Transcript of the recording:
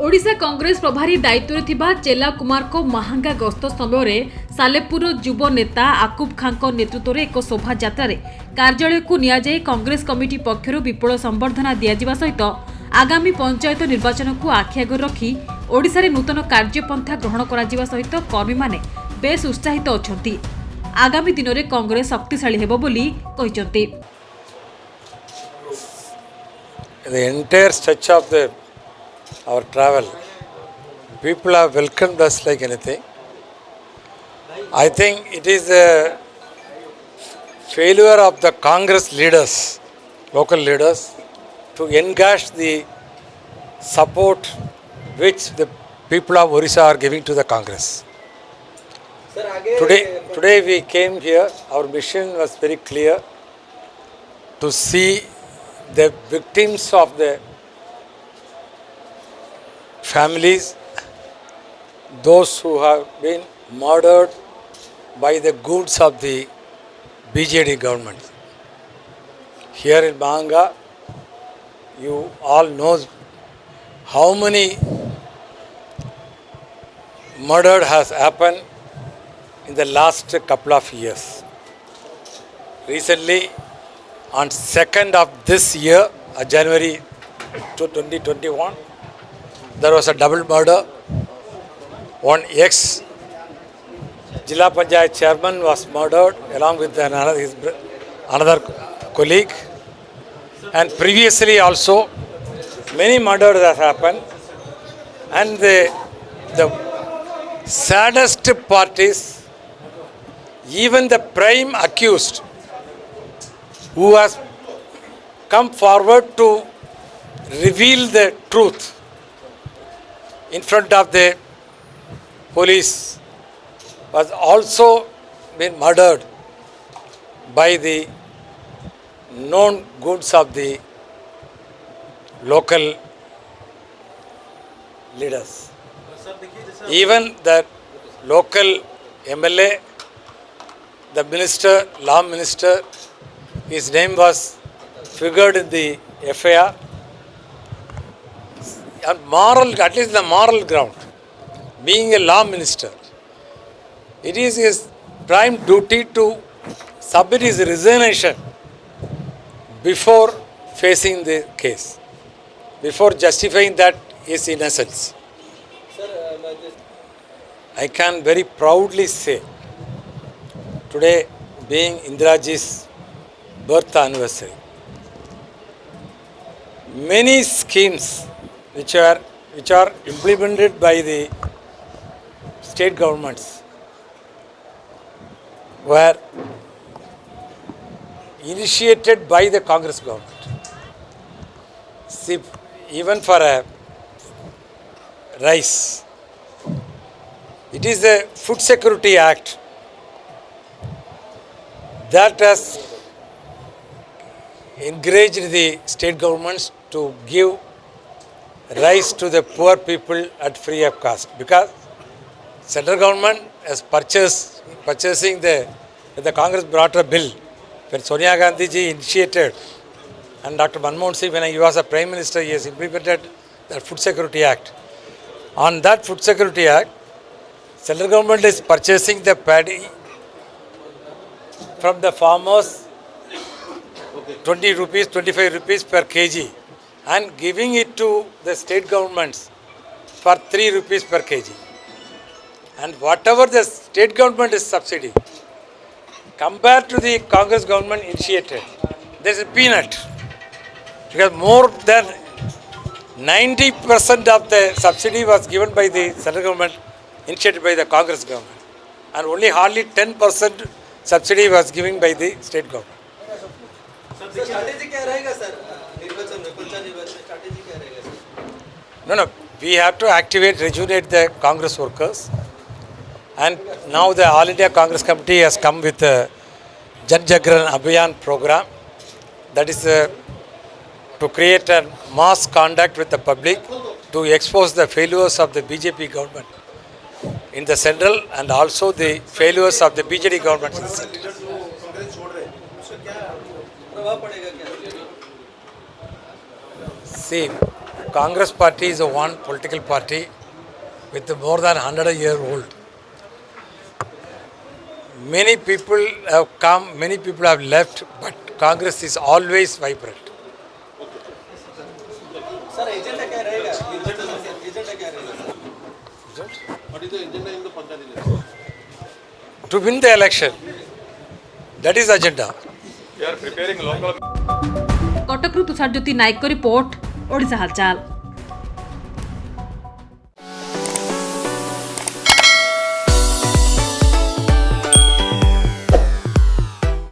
ओडिशा कांग्रेस प्रभारी दायित्व थिबा चेला कुमार को महांगा गस्त समय सालेपुर युव नेता आकुब खां नेतृत्व में एक शोभा यात्रा कार्यालय को नियाजाई कांग्रेस कमिटी पक्षर विपुल संबर्धना दिया सहित आगामी पंचायत निर्वाचन को आखिआगर रखी ओडिशा रे नूतन कार्यपंथा ग्रहण करा सहित कर्मी माने बेस उत्साहित अछंती। आगामी दिन में कांग्रेस शक्तिशाली हेबो बोली कहिसंती। The entire stretch of our travel, people have welcomed us like anything. I think it is a failure of the Congress leaders, local leaders, to engage the support which the people of Orissa are giving to the Congress. Today we came here, our mission was very clear, to see the victims of the families, those who have been murdered by the goons of the BJD government. Here in Mahanga, you all know how many murder has happened in the last couple of years. Recently, on 2nd of this year, January 2021, there was a double murder. One ex-Jilla Panchayat chairman was murdered along with another colleague. And previously also, many murders have happened. And the saddest part is, even the prime accused, who has come forward to reveal the truth in front of the police, was also been murdered by the known goons of the local leaders. Even the local MLA, the minister, law minister, his name was figured in the FIR. On moral, at least the moral ground, being a law minister, it is his prime duty to submit his resignation before facing the case, before justifying that his innocence. I can very proudly say, today being Indiraji's birth anniversary, many schemes which are implemented by the state governments were initiated by the Congress government. See, even for a rice, it is the Food Security Act that has encouraged the state governments to give rice to the poor people at free of cost, because central government has purchasing the Congress brought a bill when Sonia Gandhi ji initiated, and Dr. Manmohan Singh, when he was a Prime Minister, he has implemented the Food Security Act. On that Food Security Act, central government is purchasing the paddy from the farmers 20 rupees, 25 rupees per kg, and giving it to the state governments for 3 rupees per kg. And whatever the state government is subsidy, compared to the Congress government initiated, there is a peanut. Because more than 90% of the subsidy was given by the central government, initiated by the Congress government, and only hardly 10% subsidy was given by the state government. Strategy क्या रहेगा sir निर्वाचन में पंचायत निर्वाचन strategy क्या रहेगा sir? No, we have to activate, rejuvenate the Congress workers, and now the All India Congress Committee has come with a Jan Jagran Abhiyan program, that is to create a mass contact with the public to expose the failures of the BJP government in the central and also the failures of the BJD government in the central. See, Congress party is a one political party with more than 100-year-old. Many people have come, many people have left, but Congress is always vibrant. Sir agenda क्या रहेगा निर्वाचन में agenda क्या रहेगा sir What is the agenda in the Panchayat election? To win the election, that is the agenda. We are preparing local. କଟକରୁ ତୁଷାରଜ୍ୟୋତି ନାୟକଙ୍କ report Odisha ହାଲଚାଲ।